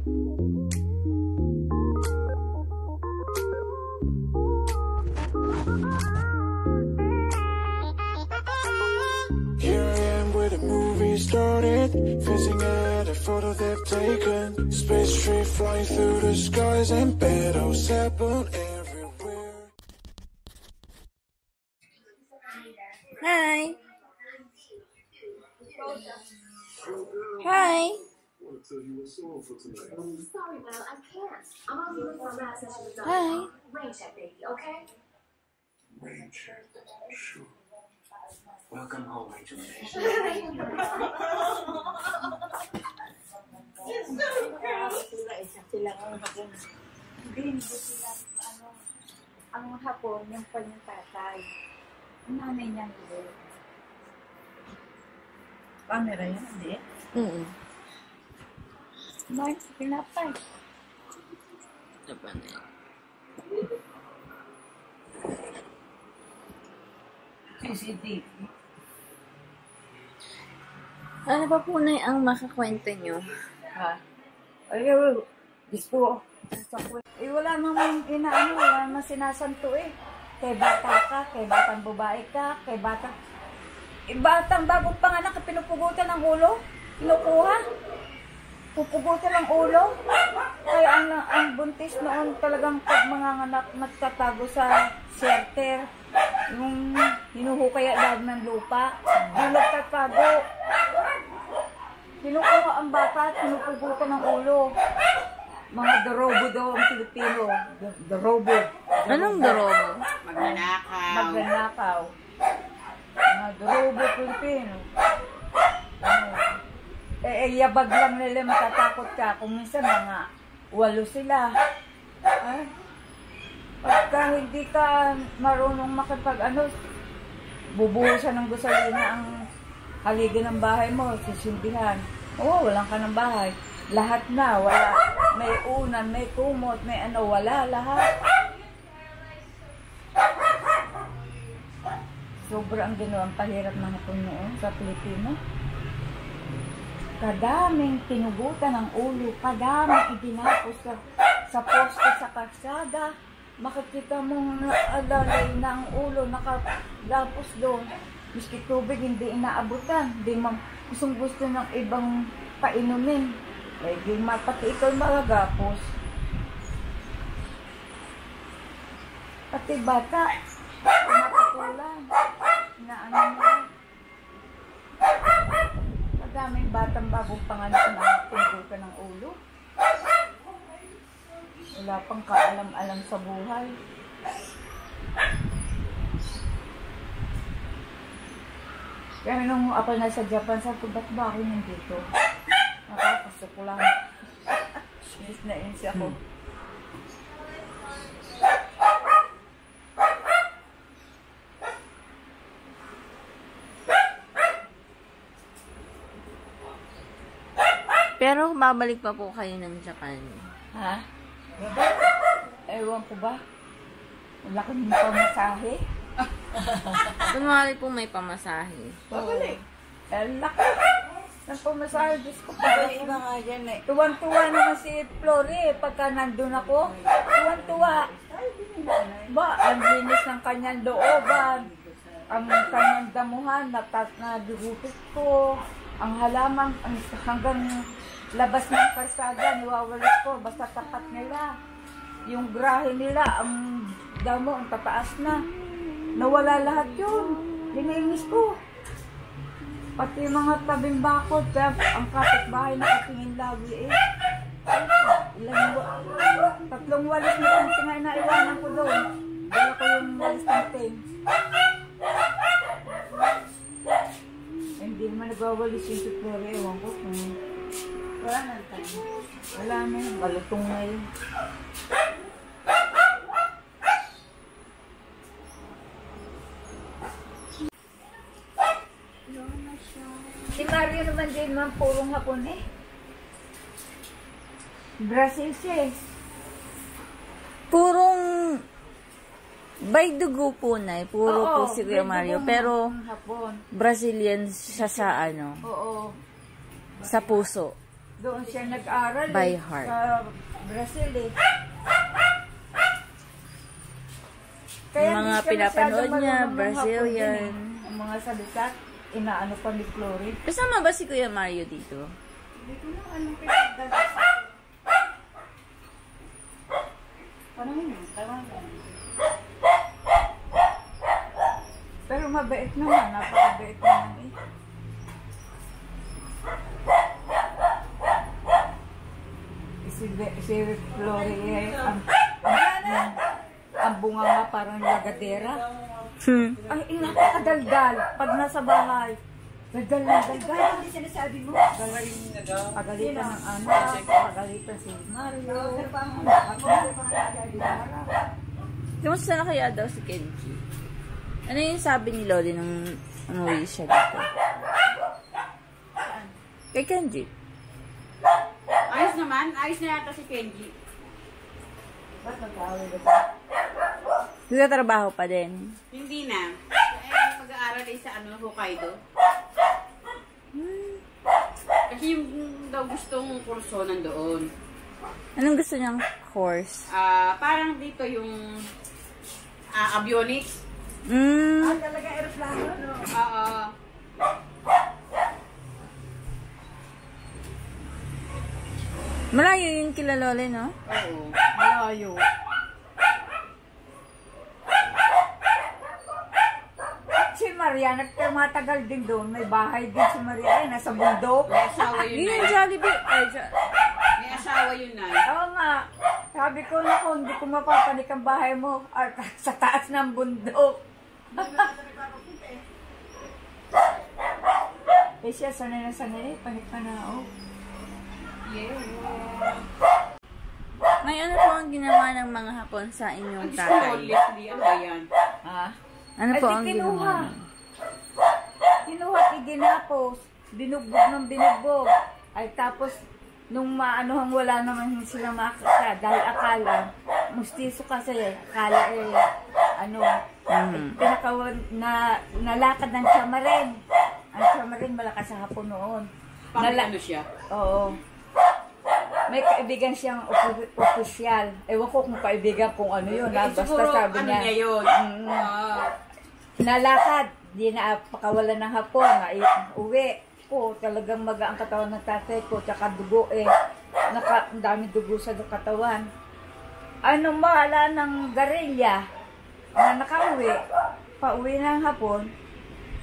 Here I am where the movie started, facing at a photo they've taken. Space tree flying through the skies and battles happen everywhere. Hi. Hi. Sorry, Belle, I can't. I'm on the for a session with Hi. Rain check, baby, okay? Rain check, sure. Welcome home, Rachel. Ang hapon, yung pa yung tatay. Ang nanay niya hindi. Camera yan, hindi? Mark, pinapay. Ito pa na yun. CCTV. Ano pa po na ang makakwento nyo? Ha? Ay, dispo. Wala namang inaano, wala namang sinasanto eh. Kay bata ka, kay batang babae ka, kay batang... batang bagong panganak, pinupugutan ng ulo. Kinukuha. Pupugutan ng ulo. Kaya ang buntis noon talagang pag mga anak nagtatago sa shelter. Yung hinuhukay agad ng lupa. Yung nagtatago. Kinukuha ang bata at pinupugutan ng ulo. Mga dorobo daw ang Pilipino. Dorobo. Anong dorobo? Magnanakaw. Mga dorobo Pilipino. Yabag lang nila, matatakot ka. Kung minsan mga 8 sila. Pagka hindi ka marunong bubuhusan ng gasolina ang haligi ng bahay mo, sisindihan. Oo, walang ka ng bahay. Lahat na, wala. May unan, may kumot, may wala, lahat. Sobrang ginawang pahirap mga ito noon sa Pilipino. Kadaming tinugutan ng ulo, kadaming itinapos sa poste sa kalsada. Makikita mong alalay na ang ulo, nakagapos doon. Miski tubig, hindi inaabutan. Hindi gusto ng ibang painumin. Pati ito'y magagapos. Pati bata, pinapatulan. Inaano nila. Madaming batang bagong panganak na tinugutan ng ulo. Wala pang kaalam-alam sa buhay. Kaya nung ako nasa Japan, sabi ko, ba't ba ako nandito? Nakapasok ko lang. Inis na inis ako. Pero babalik pa po kayo ng Japan. Ha? Ewan ko ba? Wala kang pamasahe. Tumali po may pamasahe. Babalik. Laki. Ang pamasahe, Diyos ko pa. Iba nga dyan eh. Tuwan-tuwa naman si Flory pagka nandun ako. Tuwan-tuwa. Ba, ang linis ng kanyang looban. Ang kanyang damuhan, nadugupit ko. Ang halaman, hanggang labas ng kalsada, niwawalis ko. Basta tapat nila. Yung grahe nila, ang damo, ang tataas na. Nawala lahat yun. Lininis ko. Pati mga tabing bakod, kaya ang kapitbahay nakatingin lagi eh. Tatlong walis na konti nga inaiwanan ko doon. Dala ko yung walis ng ten. Hindi naman nagwawalis yung tutore. Ewan ko kung wala na tayo. Wala na yun. Balutong na yun. Si Mario naman din man purong hapon eh. Brazil siya eh. Purong by dugo po na puro po si Kuya Mario. Pero hapon. Brazilian siya sa ano? Oo. Sa puso. Doon siya nag-aral By heart. sa Brazil eh. Yung mga hindi siya pinapanood masyadong niya, marunong ng Brazilian. Hapon din eh. Ang mga salita, inaano pa ni Chloe. Kasama ba si Kuya Mario dito? Hindi ko na anong pinagdala. Pero mabait naman, napakabait naman eh. Si Chloe eh, ang bunga nga parang lagadera. Ay, napakadaldal pag nasa bahay. Daldal na daldal. Hindi sinasabi mo. Pagalitan ng anak, pagalitan si Mario. Kamusta na kaya daw si Kenji? Ano yung sabi ni Loli nung umuwi siya dito? Kay Kenji? Ayos naman. Ayos na yata si Kenji. Ba't nag-aaway na ba? Nagtatrabaho pa din. Hindi na. Pag-aaral ay sa Hokkaido. Kasi yung daw gustong kurso nandoon. Anong gusto niyang course? Parang dito yung avionics. Talaga aeroplano, no? Malayo yung kila Loli, no? Oo. Malayo. Si Maria, nagmatagal din doon. May bahay din si Maria. Nasa bundok. May asawa yun Yun na. yung Jollibee. May asawa yun na. Oo nga. Sabi ko na kung hindi ko mapapanik ang bahay mo sa taas ng bundok. Eh siya, sanay na sanay. Panik pa na ako. May ano po ang ginawa ng mga Hapon sa inyong tatay? Leslie, ano ba yan? Ano po Ay, ang kinuha. ginawa? Kinuha, iginapos. Binugbog ng binugbog. Ay tapos, nung maanohang wala naman sila makakita. Dahil akala, mustiso kasi, akala pinakawan na nalakad ng Chamarin. Ang Chamarin malakas sa Hapon noon. Ano siya? Oo. May kaibigan siyang opisyal. Ewan ko kung kaibigan kung ano yun. Basta Siguro, sabi ano niya. niya yun? Nalakad. Di na pakawalan ng Hapon. Uwi ko. Talagang maga ang katawan ng tatay ko. Tsaka dugo eh. Ang dami dugo sa katawan. Ano mahala ng garilya na nakauwi. Pauwi ng Hapon.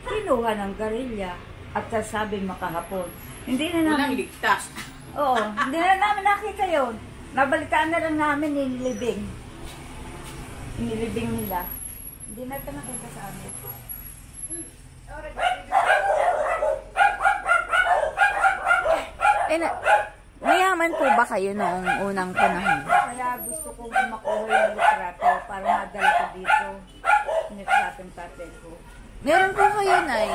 Kinuha ng garilya. At sasabing makahapon. Hindi na Walang namin. ligtas. Oo, hindi na namin nakita yun. Nabalitaan na lang namin inilibing. Inilibing nila. Hindi na ito nakita sa amin. Mayaman po ba kayo noong unang panahon? Kaya gusto kong makuha yung litrato para madala ko dito. Litrato ng tatay ko. Meron po kayo, Nay.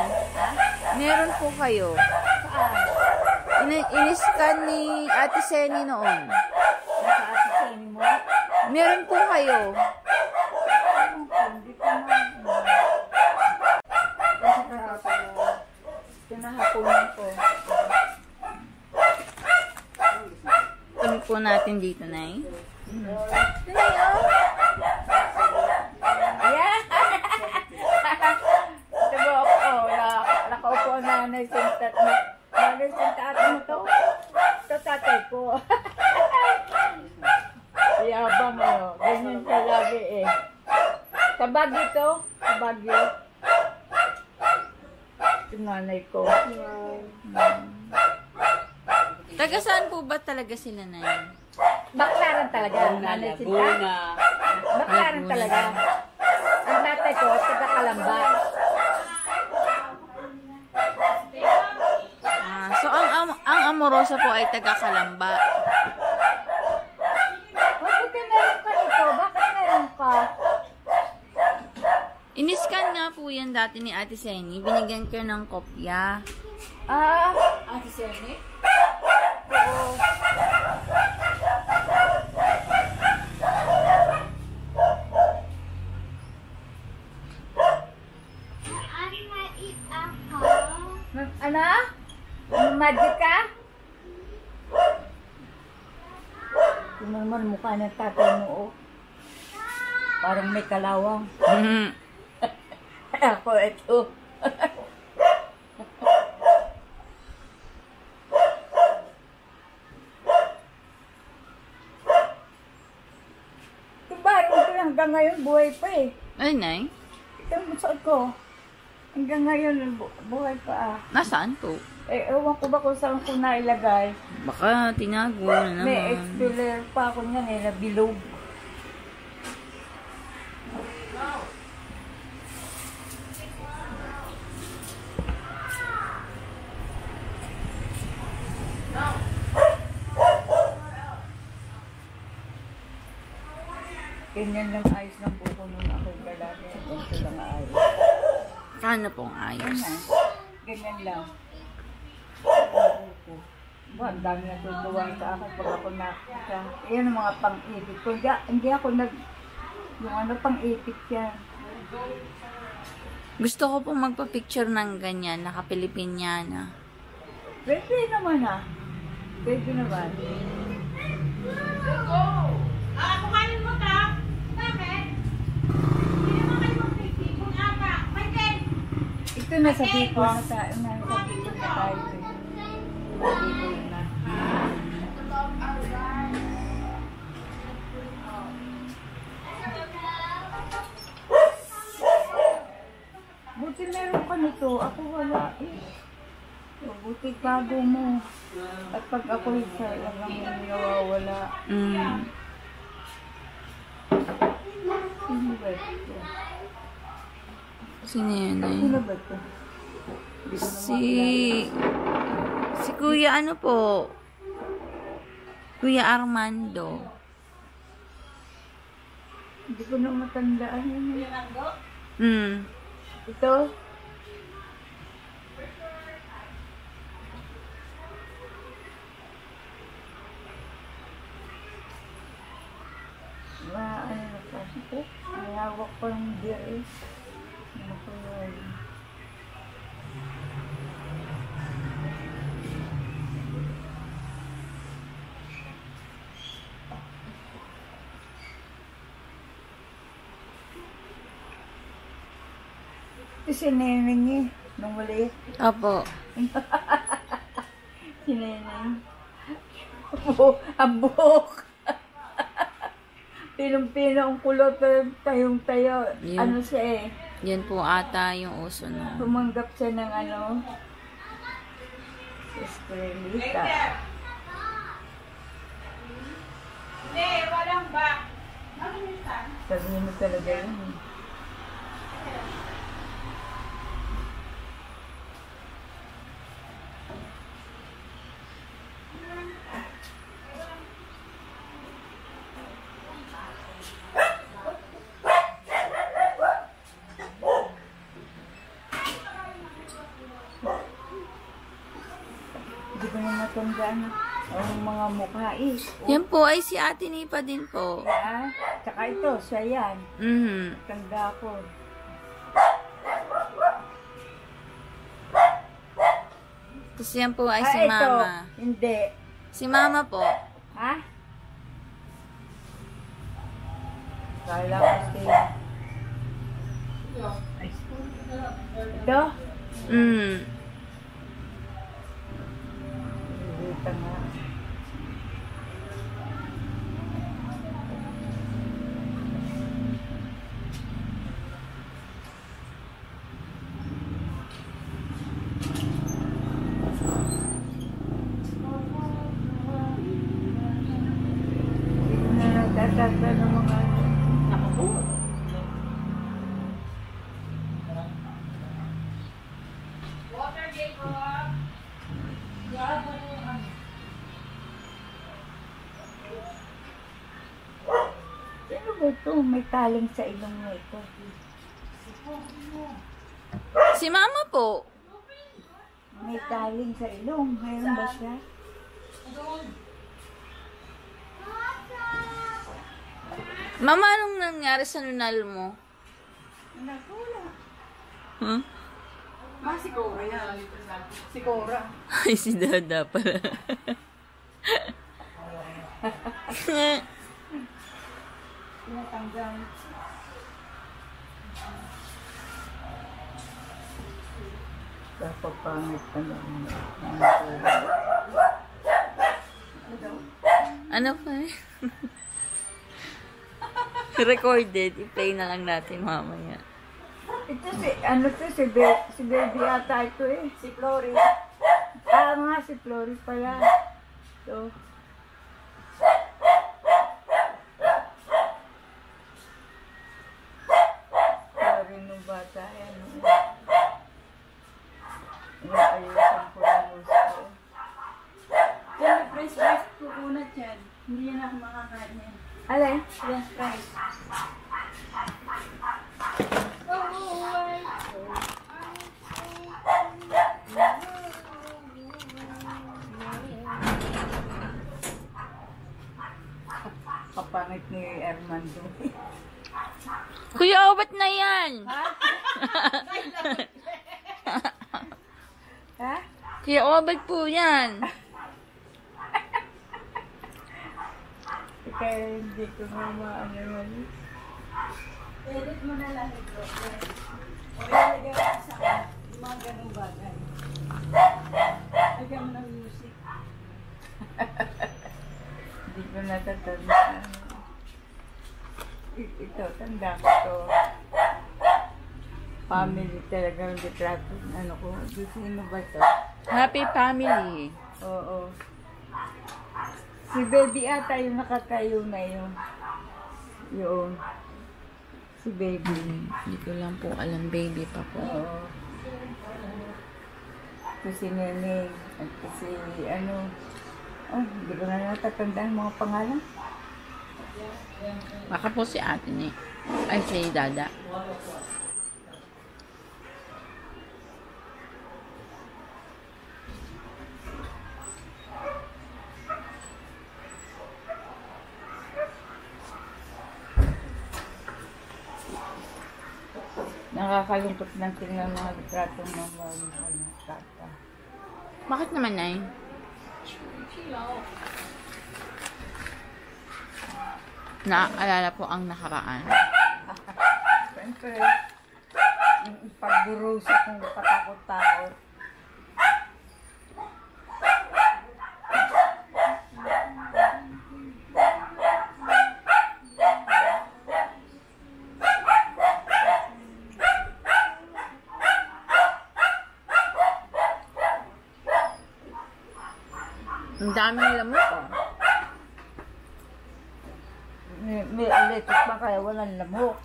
Meron po kayo. Saan? Iniskan ni Ate Seni noon. Nasa asiseni mo? Meron po kayo. Hindi ko na. Pinahapunan ko. Tunog po natin dito, Nay. Yeah! Ito ba ako? Nakaupo ang nanay sinta. Nanay sinta ate mo to? Ito tatay ko. Yabang o. Ganyan siya lagi eh. Sa Baguio to? Sa Baguio. Ito nanay ko. Taga saan po ba talaga sila, Nay? Baklaran talaga. Nanay sinta. Baklaran talaga. Ang tatay ko, taga Kalamba. So, ang Amorosa po ay taga Kalamba. Bakit meron ka nito? Bakit meron ka? Iniskan nga po yan dati ni Ate Seni. Binigyan ko ng kopya. Ate Seni? Oo. Ano? Magic ka? Ito naman mukha ng tatay mo, oh. Parang may kalawang. Ako, ito. Ito barong ito hanggang ngayon buhay pa eh. Ay, Nay. Ito ang suot ko. Hanggang ngayon buhay pa ah. Nasaan po? Eh, ewan ko ba kung saan ko nailagay. Baka tinago na May naman. expeller pa ako niyan eh, nabilog. Ganyan lang ayos ng buko nung aking lalaki. Ganito lang ayos. Paano pong ayos? Ganyan lang. Ba, ang dami natutuwa sa akin pag ako nakita. Yan ang mga pang-ibig ko. Hindi ako yung ano pang-ibig yan. Gusto ko pong magpa-picture ng ganyan, naka-Pilipinyana. Pwede naman ah. Pwede naman. Kumain mo ka? Bakit? Hindi naman kayo magpipipon ata. May Ben! Ito nasa Bicol na tayo. Nasa Bicol na tayo eh. Nasa Bicol na. Buti meron ka nito. Ako wala eh. Buti bago mo. At pag ako'y sa lang nawawala. Sino ba ito? Sino yun, Nay? Sino ba ito? Si Kuya ano po? Kuya Armando. Hindi ko na matandaan yun. Ito? Ano na pa? Ito? May hawak pa ng beer eh. Ano ko yun? Ito si Neneng eh. Nung maliit. Opo. Si Neneng. Ang buhok. Pinong-pino ang kulot. Tayong-tayo. Yun. Ano siya eh. Yan po ata yung uso na. Tumanggap siya ng ano. Eskwelita. Hindi, walang ba? Sabihin mo talaga yun eh. Hindi ko na matandaan ang mga mukha eh. Yan po ay si Ate Nipa din po. Ah, tsaka ito, siya yan. Tanda ko. Tapos yan po ay si ito. Mama. Hindi. Si Mama po. Ha? Kala ko siya. Ito? Dito nga. Hindi na nagtatagda ng mga Sino ba ito? May taling sa ilong mo ito. Si Mama po. May taling sa ilong. Mayroon ba siya? Mama, anong nangyari sa nunal mo? Huh? Si Cora yan. Si Cora. Ay, si Dada pala. Tinatanggal. Dapat pangit pa lang. Ano pa eh? Recorded. I-play na lang natin mamaya. Ito si baby ata ito eh. Si Floris. Nga, si Floris pala. So, sorry nung bata yan. Ayusan ko yung gusto. Kaya french fries kukunat yan. Hindi yan ako makakain yan. Alay? French fries. Kapangit ni Armando. Kuya, ba't na yan? Ha? Kuya, ba't po yan? Kaya hindi ko maano naman. Edit mo na lang ito. O ilalagay mo sa yung mga ganong bagay. Lagyan mo ng music. Hindi ko natatandaan. Ito, tanda ko to. Family talagang litrato. Ano ko, sino ba to? Happy family. Oo. Si baby ata yung nakatayo na yun. Yun. Si baby. Hindi ko lang po alam, baby pa po. Oo. Ito si Nene. At si ano. Oh, hindi ko na natatandaan mga pangalan. Baka po si ate ni. Ay, si Dada. Nakakalungkot ng tingnan mga litrato ng mga tata. Bakit naman, Nay? Naaalala po ang nakaraan. Siyempre, yung pagdurusa kung patakot-takot. Ang daming lamok, oh. May electric pa kaya walang lamok.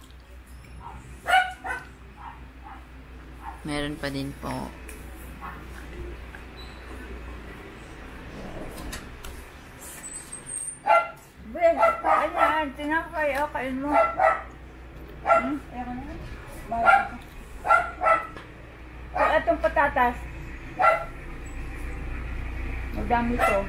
Meron pa din po. Be, kain yan. Tinakay. O, kain mo. Ewan na. Bago ka. O, itong patatas. Madami to.